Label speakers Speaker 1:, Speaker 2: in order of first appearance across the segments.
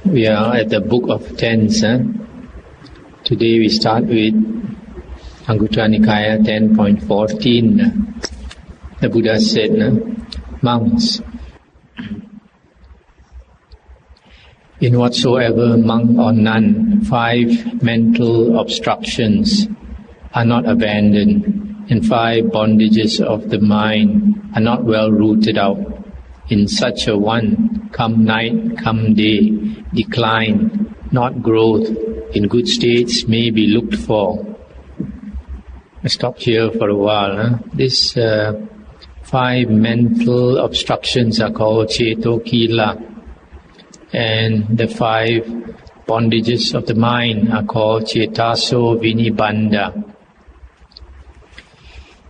Speaker 1: We are at the book of Tens. Today we start with Anguttara Nikaya 10.14. The Buddha said, monks, in whatsoever monk or nun, 5 mental obstructions are not abandoned, and 5 bondages of the mind are not well rooted out. In such a one, come night, come day, decline, not growth, in good states may be looked for. I stop here for a while. These 5 mental obstructions are called Cetokila, and the 5 bondages of the mind are called Cetaso Vinibanda.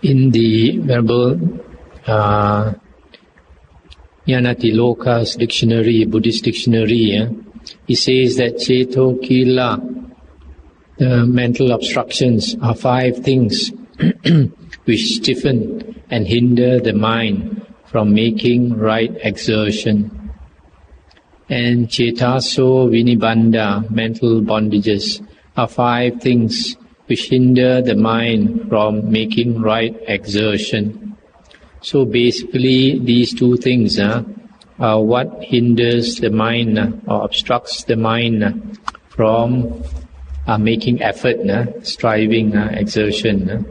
Speaker 1: In the Venerable Nyanatiloka's dictionary, Buddhist dictionary, he says that Cetokila, the mental obstructions, are 5 things which stiffen and hinder the mind from making right exertion. And Cetaso Vinibanda, mental bondages, are 5 things which hinder the mind from making right exertion. So basically these 2 things are what hinders the mind or obstructs the mind from making effort, striving, exertion.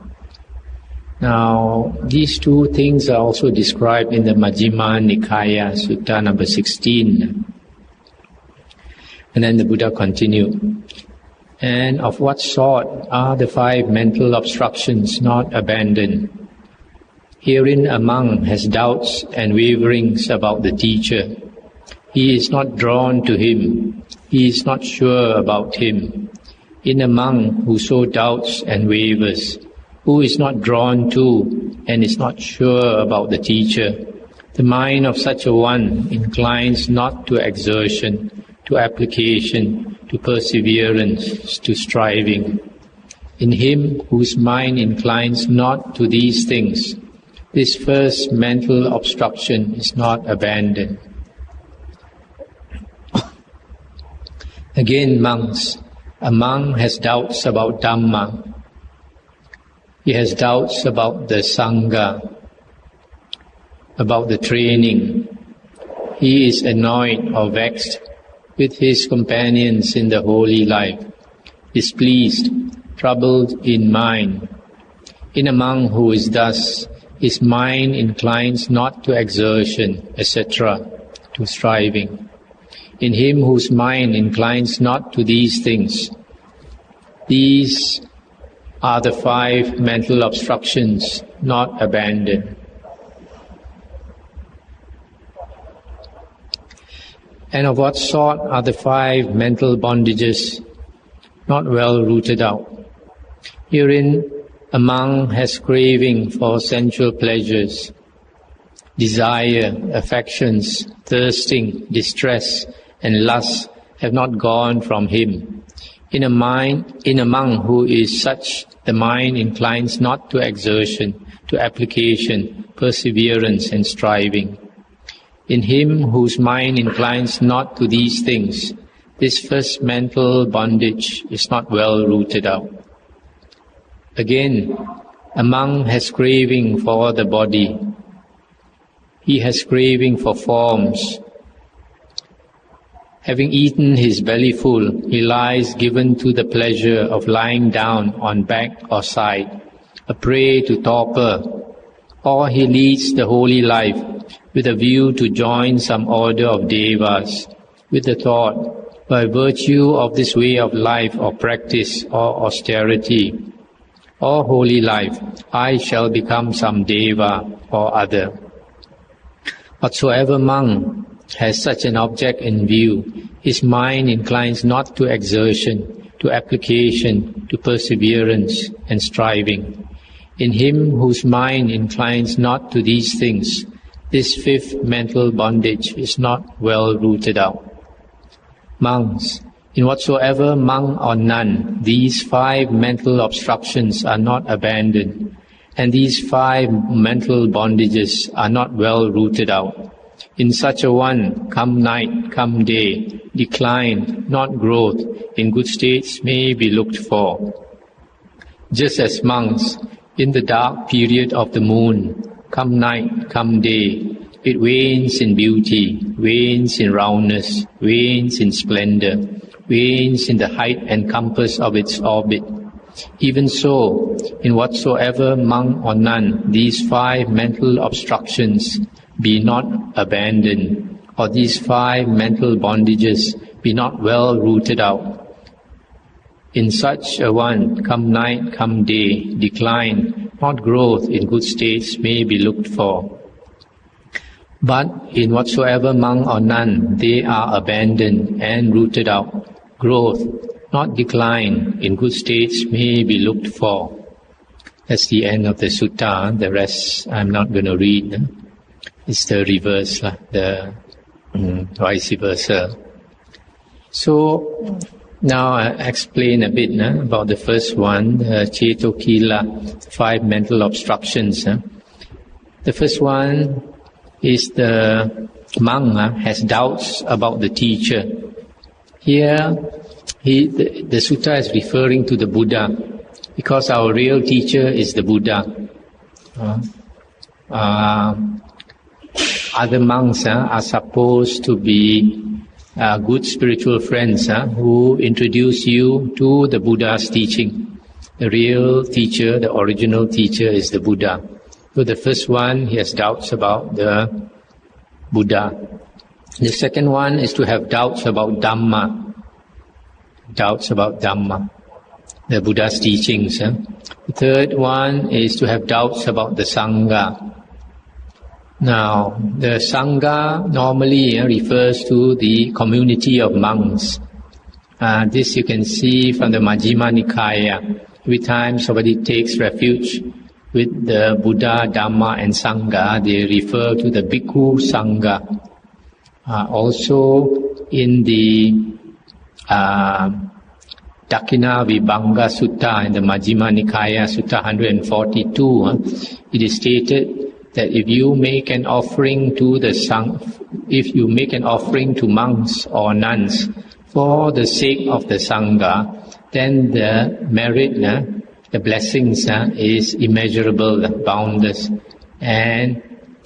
Speaker 1: Now these 2 things are also described in the Majjhima Nikaya, Sutta number 16. And then the Buddha continued, and of what sort are the 5 mental obstructions not abandoned? Herein a monk has doubts and waverings about the teacher. He is not drawn to him. He is not sure about him. In a monk who so doubts and wavers, who is not drawn to and is not sure about the teacher, the mind of such a one inclines not to exertion, to application, to perseverance, to striving. In him whose mind inclines not to these things, this first mental obstruction is not abandoned. Again, monks, a monk has doubts about Dhamma. He has doubts about the Sangha, about the training. He is annoyed or vexed with his companions in the holy life, displeased, troubled in mind. In a monk who is thus, his mind inclines not to exertion, etc., to striving. In him whose mind inclines not to these things, these are the 5 mental obstructions not abandoned. And of what sort are the 5 mental bondages not well rooted out? Herein a monk has craving for sensual pleasures, desire, affections, thirsting, distress, and lust have not gone from him. In a monk who is such, the mind inclines not to exertion, to application, perseverance, and striving. In him whose mind inclines not to these things, this first mental bondage is not well rooted out. Again, a monk has craving for the body. He has craving for forms. Having eaten his belly full, he lies given to the pleasure of lying down on back or side, a prey to torpor. Or he leads the holy life with a view to join some order of devas, with the thought, by virtue of this way of life or practice or austerity, or holy life, I shall become some deva or other. Whatsoever monk has such an object in view, his mind inclines not to exertion, to application, to perseverance and striving. In him whose mind inclines not to these things, this 5th mental bondage is not well rooted out. Monks, in whatsoever monk or nun, these 5 mental obstructions are not abandoned, and these 5 mental bondages are not well rooted out. In such a one, come night, come day, decline, not growth, in good states may be looked for. Just as monks, in the dark period of the moon, come night, come day, it wanes in beauty, wanes in roundness, wanes in splendor, wanes in the height and compass of its orbit. Even so, in whatsoever monk or nun these 5 mental obstructions be not abandoned, or these 5 mental bondages be not well rooted out. In such a one, come night, come day, decline, not growth in good states may be looked for. But in whatsoever monk or nun they are abandoned and rooted out, growth, not decline, in good states may be looked for. That's the end of the sutta. The rest I'm not going to read. It's the reverse, the vice versa. So now I explain a bit about the first one, the Cetokila, 5 mental obstructions. The first one is the monk has doubts about the teacher. Here, the sutta is referring to the Buddha, because our real teacher is the Buddha. Other monks are supposed to be good spiritual friends who introduce you to the Buddha's teaching. The real teacher, the original teacher is the Buddha. So the first one, he has doubts about the Buddha. The second one is to have doubts about Dhamma. Doubts about Dhamma, the Buddha's teachings. The third one is to have doubts about the Sangha. Now, the Sangha normally refers to the community of monks. This you can see from the Majjhima Nikaya. Every time somebody takes refuge with the Buddha, Dhamma and Sangha, they refer to the Bhikkhu Sangha. Also in the Dakkhina Vibhanga Sutta in the Majjhima Nikaya, Sutta 142, it is stated that if you make an offering to if you make an offering to monks or nuns for the sake of the Sangha, then the merit, the blessings is immeasurable, boundless, and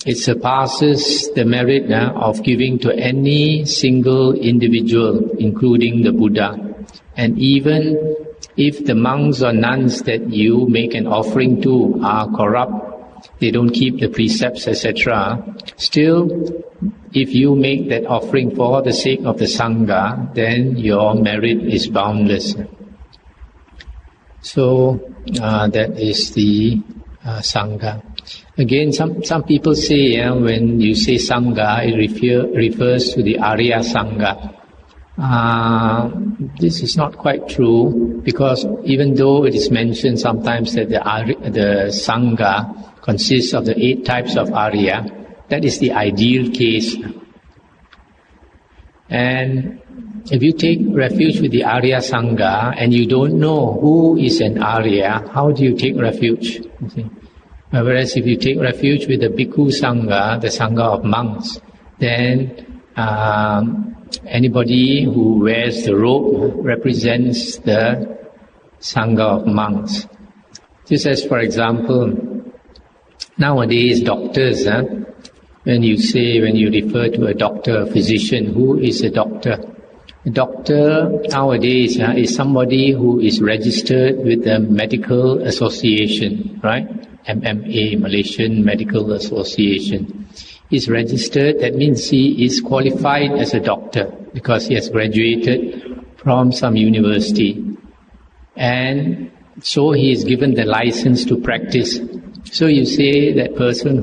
Speaker 1: it surpasses the merit of giving to any single individual, including the Buddha. And even if the monks or nuns that you make an offering to are corrupt, they don't keep the precepts, etc., still, if you make that offering for the sake of the Sangha, then your merit is boundless. So, that is the Sangha. Again, some people say when you say Sangha, it refers to the Arya Sangha. This is not quite true, because even though it is mentioned sometimes that the Sangha consists of the 8 types of Arya, that is the ideal case. And if you take refuge with the Arya Sangha and you don't know who is an Arya, how do you take refuge? You see? Whereas if you take refuge with the Bhikkhu Sangha, the Sangha of monks, then anybody who wears the robe represents the Sangha of monks. Just as, for example, nowadays doctors, when you refer to a doctor, a physician, who is a doctor? A doctor nowadays is somebody who is registered with the Medical Association, right? MMA, Malaysian Medical Association. Is registered, that means he is qualified as a doctor because he has graduated from some university. And so he is given the license to practice. So you say that person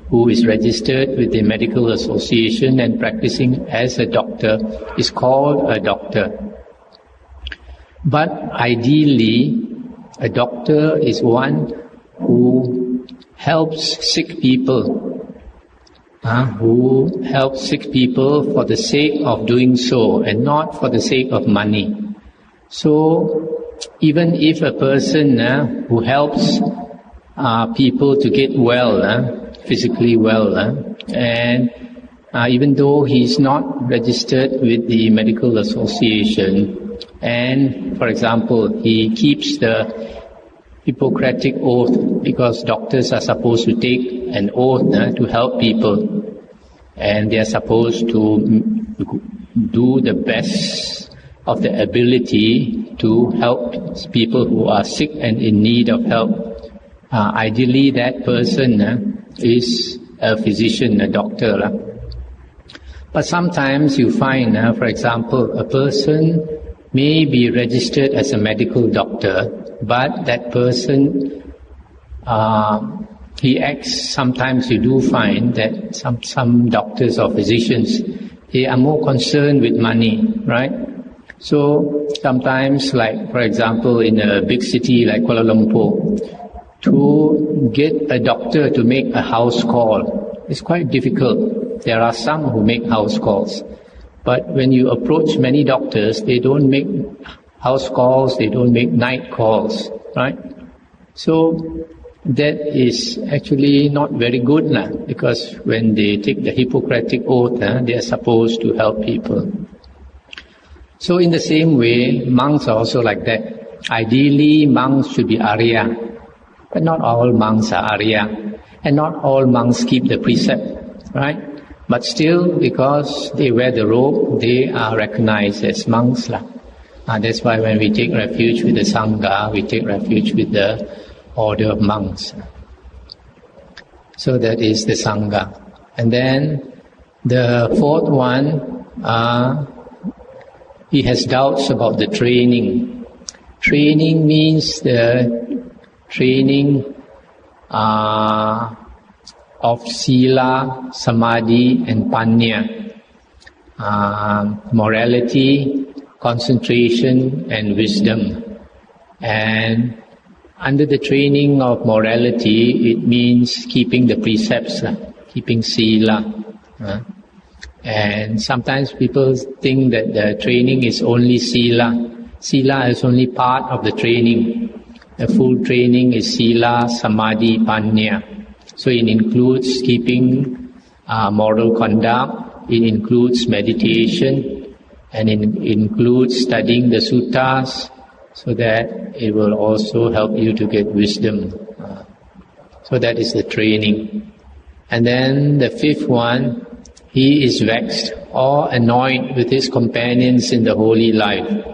Speaker 1: who is registered with the Medical Association and practicing as a doctor is called a doctor. But ideally, a doctor is one who helps sick people, who helps sick people for the sake of doing so and not for the sake of money. So even if a person who helps people to get well, physically well, and even though he's not registered with the medical association, and, for example, he keeps the Hippocratic oath, because doctors are supposed to take an oath to help people, and they are supposed to do the best of their ability to help people who are sick and in need of help. Ideally, that person is a physician, a doctor. But sometimes you find, for example, a person may be registered as a medical doctor, but that person, he acts, sometimes you do find that some doctors or physicians, they are more concerned with money, right? So sometimes, like for example, in a big city like Kuala Lumpur, to get a doctor to make a house call is quite difficult. There are some who make house calls, but when you approach many doctors, they don't make house calls, they don't make night calls, right? So that is actually not very good, because when they take the Hippocratic oath, they are supposed to help people. So in the same way, monks are also like that. Ideally, monks should be Arya, but not all monks are Arya, and not all monks keep the precept, right? But still, because they wear the robe, they are recognized as monks. That's why when we take refuge with the Sangha, we take refuge with the order of monks. So that is the Sangha. And then the fourth one, he has doubts about the training. Training means the training of Sila, Samadhi and Panya, morality, concentration and wisdom. And under the training of morality, it means keeping the precepts, keeping Sila. And sometimes people think that the training is only Sila. Sila is only part of the training. The full training is Sila, Samadhi, Panya. So it includes keeping moral conduct, it includes meditation, and it includes studying the suttas, so that it will also help you to get wisdom. So that is the training. And then the fifth one, he is vexed or annoyed with his companions in the holy life.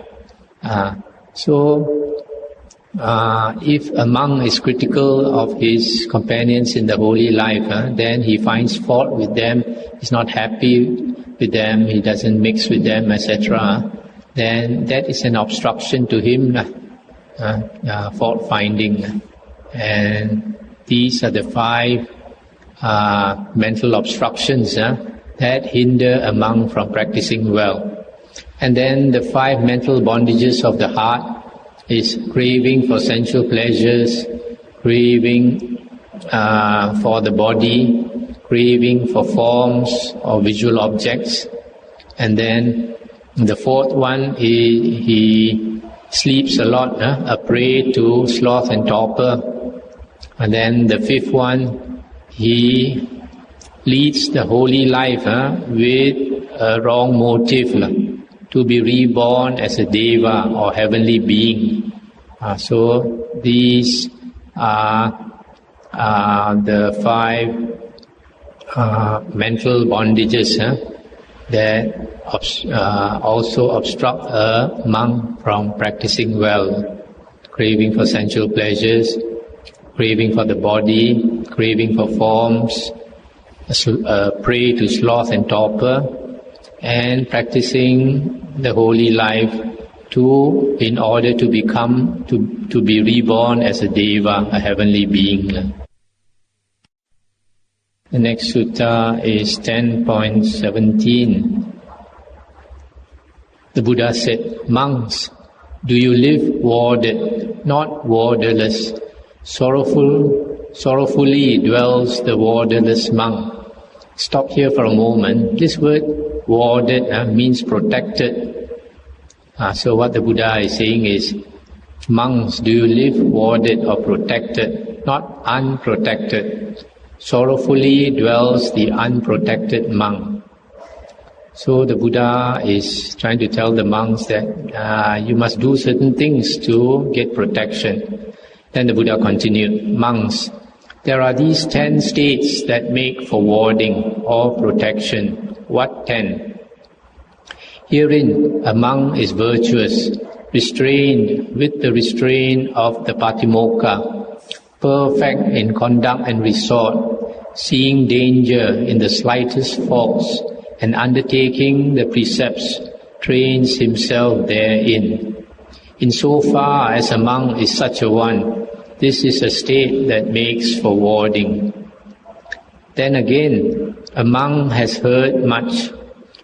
Speaker 1: If a monk is critical of his companions in the holy life, then he finds fault with them, he's not happy with them, he doesn't mix with them, etc., then that is an obstruction to him, fault finding. And these are the 5 mental obstructions that hinder a monk from practicing well. And then the 5 mental bondages of the heart is craving for sensual pleasures, craving for the body, craving for forms or visual objects. And then the 4th one, he sleeps a lot, a prey to sloth and torpor. And then the 5th one, he leads the holy life with a wrong motive, to be reborn as a deva or heavenly being. So these are the 5 mental bondages that also obstruct a monk from practicing well. Craving for sensual pleasures, craving for the body, craving for forms, prey to sloth and torpor, and practicing the holy life in order to become, to be reborn as a deva, a heavenly being. The next sutta is 10.17. The Buddha said, "Monks, do you live warded, not warderless? Sorrowfully dwells the warderless monk." Stop here for a moment. This word warded means protected. So what the Buddha is saying is, monks, do you live warded or protected, not unprotected? Sorrowfully dwells the unprotected monk. So the Buddha is trying to tell the monks that you must do certain things to get protection. Then the Buddha continued, monks, there are these 10 states that make for warding or protection. What 10? Herein a monk is virtuous, restrained with the restraint of the Patimoka, perfect in conduct and resort, seeing danger in the slightest faults, and undertaking the precepts, trains himself therein. In so far as a monk is such a one, this is a state that makes for warding. Then again, a monk has heard much.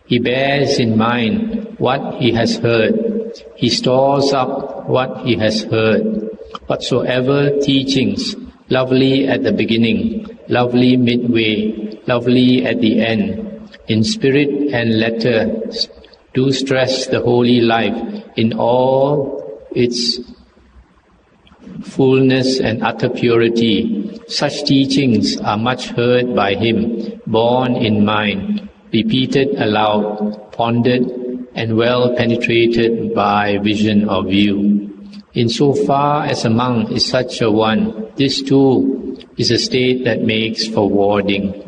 Speaker 1: He bears in mind what he has heard. He stores up what he has heard. Whatsoever teachings, lovely at the beginning, lovely midway, lovely at the end, in spirit and letter, do stress the holy life in all its fullness and utter purity. Such teachings are much heard by him, borne in mind, repeated aloud, pondered, and well penetrated by vision or view. In so far as a monk is such a one, this too is a state that makes for warding.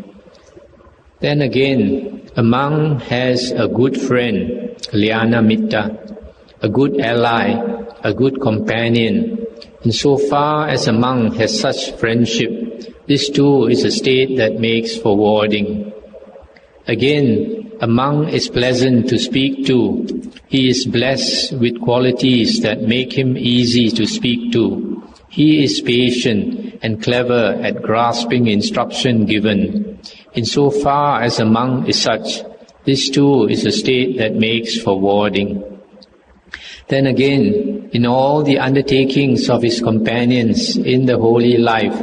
Speaker 1: Then again, a monk has a good friend, Kalyana Mitta, a good ally, a good companion. In so far as a monk has such friendship, this too is a state that makes for warding. Again, a monk is pleasant to speak to. He is blessed with qualities that make him easy to speak to. He is patient and clever at grasping instruction given. In so far as a monk is such, this too is a state that makes for warding. Then again, in all the undertakings of his companions in the holy life,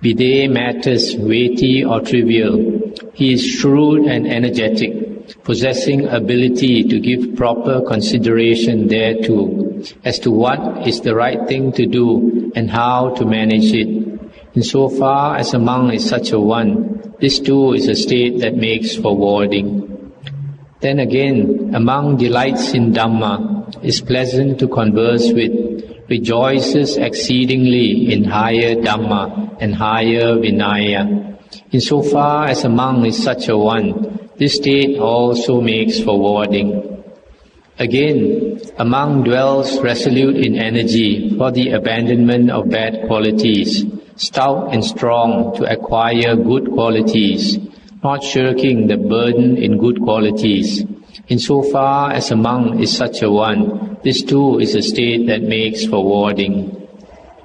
Speaker 1: be they matters weighty or trivial, he is shrewd and energetic, possessing ability to give proper consideration thereto, as to what is the right thing to do and how to manage it. In so far as a monk is such a one, this too is a state that makes for warding. Then again, a monk delights in Dhamma, is pleasant to converse with, rejoices exceedingly in higher Dhamma and higher Vinaya. In so far as a monk is such a one, this state also makes for warding. Again, a monk dwells resolute in energy for the abandonment of bad qualities, stout and strong to acquire good qualities, not shirking the burden in good qualities. In so far as a monk is such a one, this too is a state that makes for warding.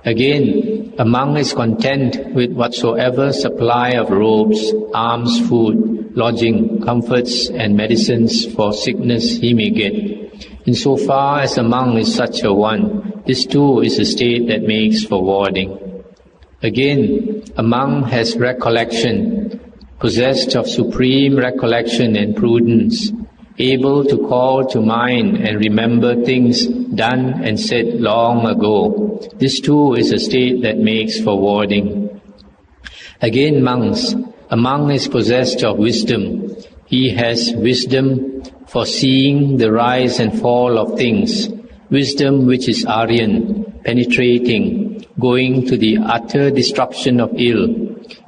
Speaker 1: Again, a monk is content with whatsoever supply of robes, alms, food, lodging, comforts, and medicines for sickness he may get. In so far as a monk is such a one, this too is a state that makes for warding. Again, a monk has recollection, possessed of supreme recollection and prudence, able to call to mind and remember things done and said long ago. This too is a state that makes for warding. Again, monks, a monk is possessed of wisdom. He has wisdom for seeing the rise and fall of things, wisdom which is Aryan, penetrating, going to the utter destruction of ill.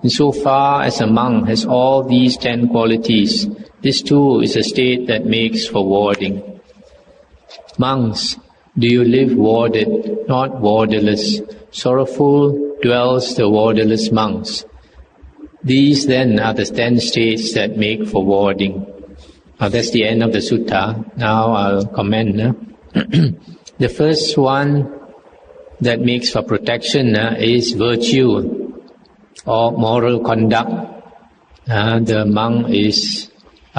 Speaker 1: In so far as a monk has all these 10 qualities, this too is a state that makes for warding. Monks, do you live warded, not warderless? Sorrowful dwells the warderless monks. These then are the 10 states that make for warding. Now that's the end of the sutta. Now I'll comment. The first one that makes for protection is virtue or moral conduct. The monk is,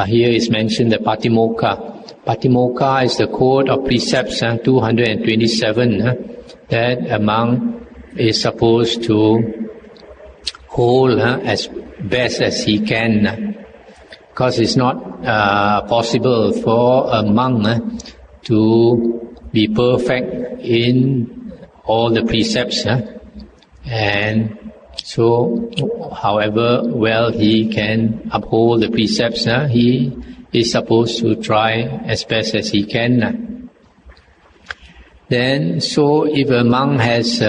Speaker 1: here is mentioned the Patimoka. Patimoka is the code of precepts, 227, that a monk is supposed to hold as best as he can. Because it's not possible for a monk to be perfect in all the precepts. And so, however well he can uphold the precepts, he is supposed to try as best as he can. Then, so if a monk has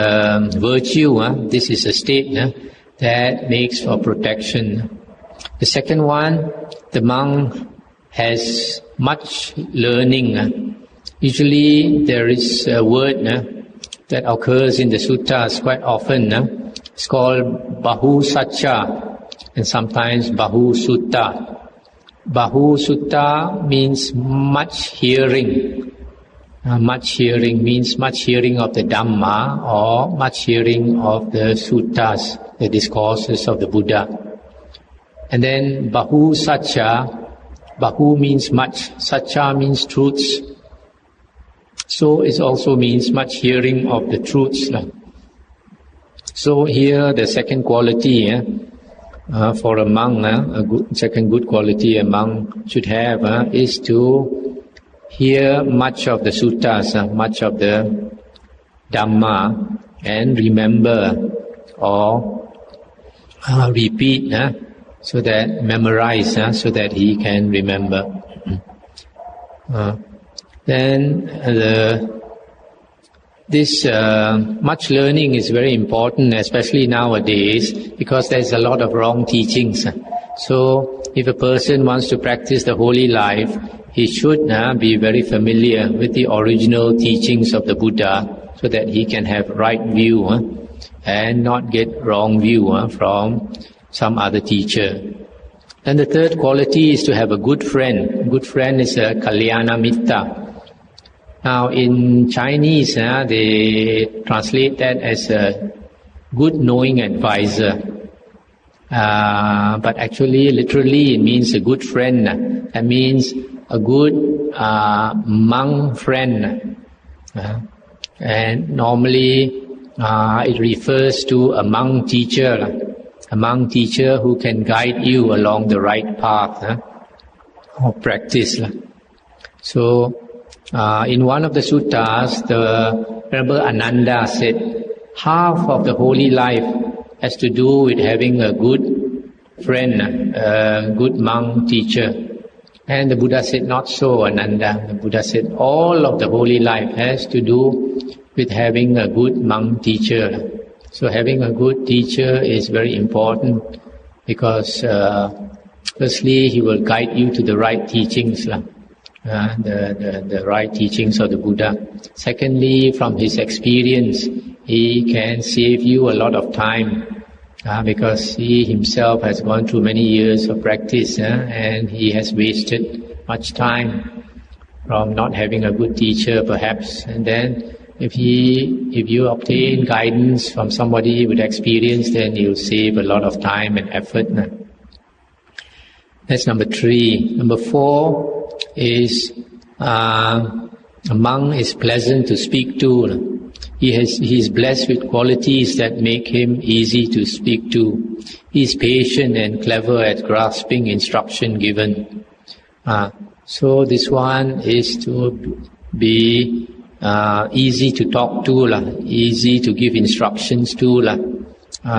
Speaker 1: virtue, this is a state that makes for protection. The second one, the monk has much learning. Usually there is a word that occurs in the suttas quite often. It's called Bahu Satcha and sometimes Bahu Sutta. Bahu Sutta means much hearing. Much hearing means much hearing of the Dhamma or much hearing of the suttas, the discourses of the Buddha. And then Bahu Satcha, Bahu means much, Satcha means truths. So it also means much hearing of the truths. So here the second quality for a monk, second good quality a monk should have is to hear much of the suttas, much of the Dhamma, and remember or repeat, so that memorize, so that he can remember. Then this much learning is very important, especially nowadays, because there's a lot of wrong teachings. So if a person wants to practice the holy life, he should be very familiar with the original teachings of the Buddha, so that he can have right view and not get wrong view from some other teacher. And the third quality is to have a good friend. A good friend is a Kalyana Mitta. Now in Chinese, they translate that as a good knowing advisor. But actually, literally, it means a good friend. That means a good monk friend. And normally, it refers to a monk teacher. A monk teacher who can guide you along the right path of practice. So, in one of the suttas, the Venerable Ananda said, half of the holy life has to do with having a good friend, a good monk teacher. And the Buddha said, not so, Ananda. The Buddha said, all of the holy life has to do with having a good monk teacher. So having a good teacher is very important because firstly, he will guide you to the right teachings, the right teachings of the Buddha. Secondly, from his experience, he can save you a lot of time because he himself has gone through many years of practice and he has wasted much time from not having a good teacher perhaps. And then if you obtain guidance from somebody with experience, then you'll save a lot of time and effort. That's number 3. Number 4 is a monk is pleasant to speak to. He is blessed with qualities that make him easy to speak to. He is patient and clever at grasping instruction given. So this one is to be easy to talk to, easy to give instructions to.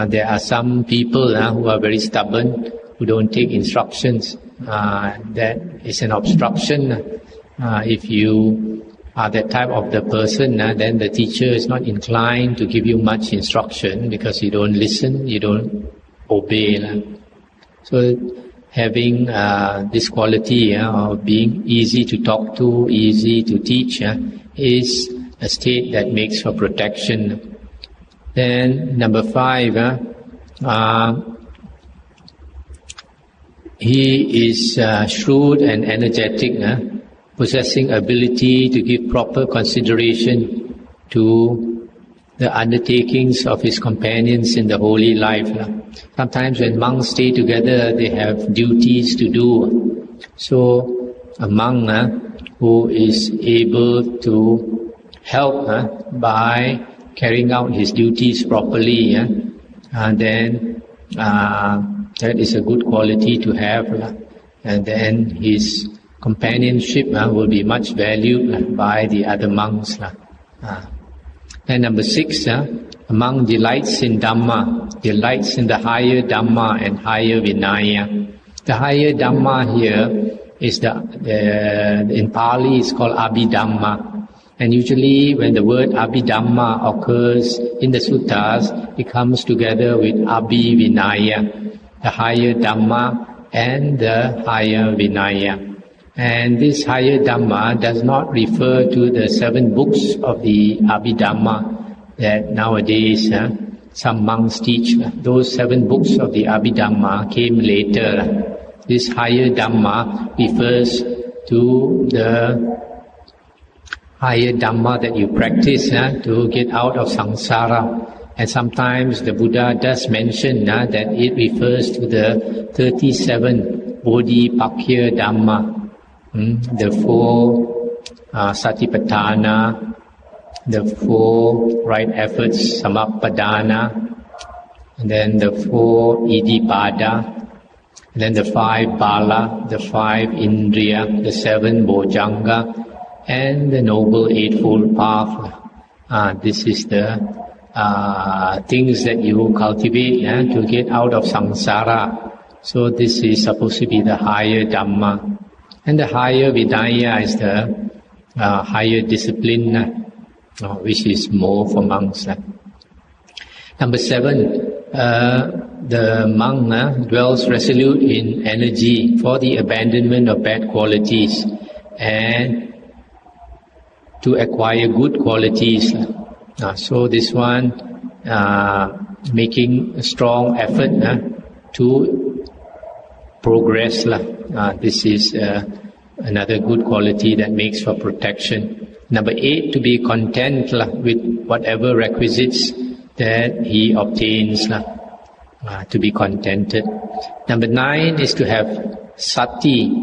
Speaker 1: There are some people who are very stubborn, who don't take instructions. That is an obstruction. If you are that type of the person, then the teacher is not inclined to give you much instruction because you don't listen, you don't obey. So having this quality of being easy to talk to, easy to teach, is a state that makes for protection. Then number 5, he is shrewd and energetic, possessing ability to give proper consideration to the undertakings of his companions in the holy life. Sometimes when monks stay together, they have duties to do. So a monk who is able to help by carrying out his duties properly, then that is a good quality to have. And then his companionship will be much valued by the other monks. And number 6, a monk delights in Dhamma, delights in the higher Dhamma and higher Vinaya. The higher Dhamma here is in Pali it's called Abhidhamma. And usually when the word Abhidhamma occurs in the suttas, it comes together with Abhivinaya, the higher Dhamma and the higher Vinaya. And this higher Dhamma does not refer to the 7 books of the Abhidhamma that nowadays some monks teach. Those 7 books of the Abhidhamma came later. This higher Dhamma refers to the higher Dhamma that you practice to get out of samsara. And sometimes the Buddha does mention that it refers to the 37 Bodhipakkhiya Dhamma, the 4 Satipatthana, the 4 right efforts, Samappadana, and then the 4 Iddhipada, and then the 5 Bala, the 5 Indriya, the 7 Bojjhanga, and the Noble Eightfold Path. This is the things that you cultivate to get out of samsara. So this is supposed to be the higher Dhamma. And the higher Vinaya is the higher discipline, which is more for monks. Number 7, the monk dwells resolute in energy for the abandonment of bad qualities and to acquire good qualities. So this one, making a strong effort to progress. This is another good quality that makes for protection. Number 8, to be content with whatever requisites that he obtains, to be contented. Number 9 is to have sati.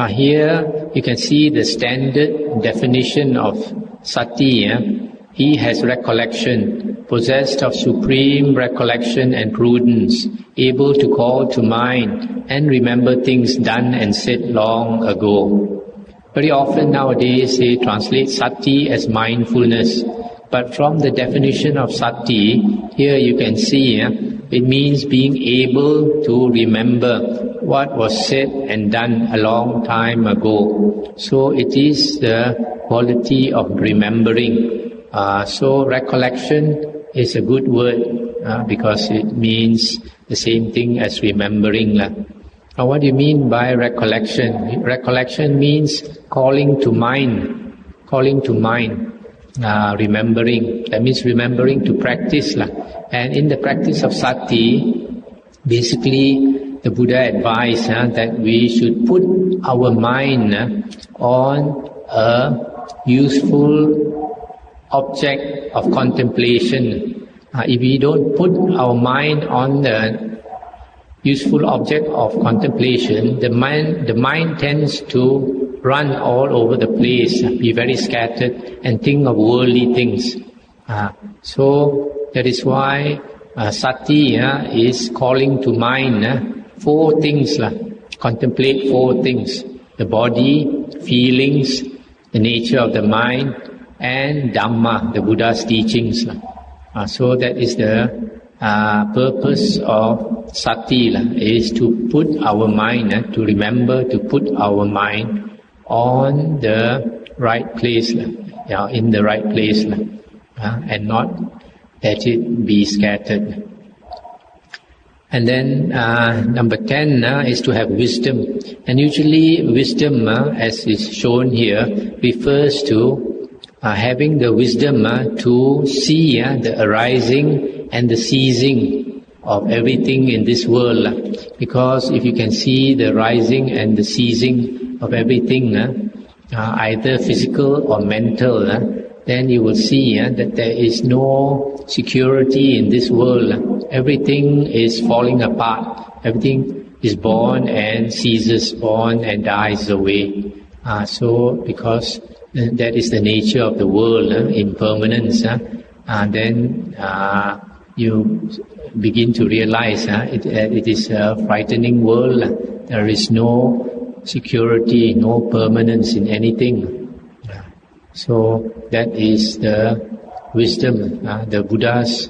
Speaker 1: Here you can see the standard definition of sati. He has recollection, possessed of supreme recollection and prudence, able to call to mind and remember things done and said long ago. Very often nowadays they translate sati as mindfulness, but from the definition of sati, here you can see it means being able to remember what was said and done a long time ago. So it is the quality of remembering. So recollection is a good word because it means the same thing as remembering. Now what do you mean by recollection? Recollection means calling to mind, remembering. That means remembering to practice. And in the practice of sati, basically the Buddha advised that we should put our mind on a useful object of contemplation. If we don't put our mind on the useful object of contemplation, the mind tends to run all over the place, be very scattered, and think of worldly things. So that is why sati is calling to mind 4 things. Contemplate 4 things: the body, feelings, the nature of the mind, and Dhamma, the Buddha's teachings. So that is the purpose of sati, is to put our mind, to remember to put our mind on the right place, in the right place, and not let it be scattered. And then number 10 is to have wisdom. And usually wisdom, as is shown here, refers to having the wisdom to see the arising and the ceasing of everything in this world. Because if you can see the rising and the ceasing of everything, either physical or mental, then you will see that there is no security in this world. Everything is falling apart. Everything is born and ceases, born and dies away. So because that is the nature of the world, impermanence, then you begin to realize it is a frightening world. There is no security, no permanence in anything. So that is the wisdom. The Buddha's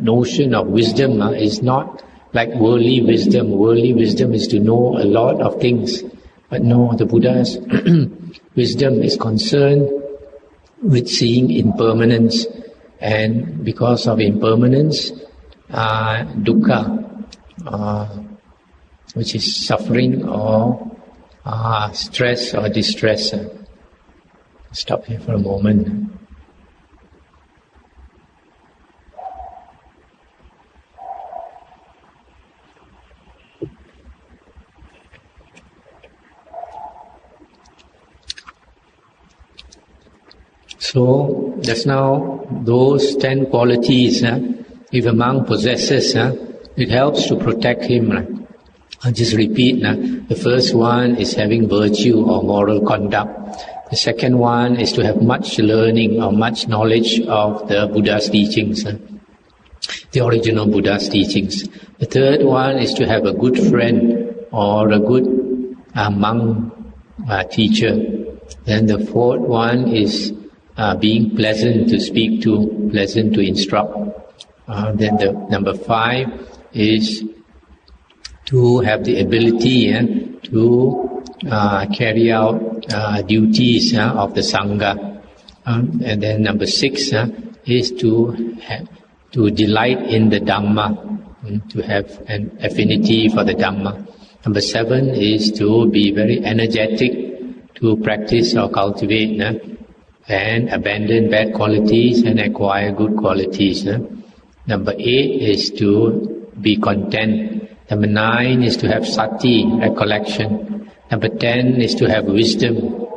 Speaker 1: notion of wisdom is not like worldly wisdom. Worldly wisdom is to know a lot of things. But no, the Buddha's wisdom is concerned with seeing impermanence. And because of impermanence, dukkha, which is suffering or stress or distress. Stop here for a moment. So, just now, those 10 qualities, if a monk possesses, it helps to protect him. I'll just repeat. The first one is having virtue or moral conduct. The second one is to have much learning or much knowledge of the Buddha's teachings, the original Buddha's teachings. The third one is to have a good friend or a good monk teacher. Then the fourth one is being pleasant to speak to, pleasant to instruct. Then the number 5 is to have the ability to carry out duties of the Sangha. And then number 6 is to delight in the Dhamma, to have an affinity for the Dhamma. Number 7 is to be very energetic to practice or cultivate and abandon bad qualities and acquire good qualities. Number 8 is to be content. Number 9 is to have Sati, recollection. Number 10 is to have wisdom.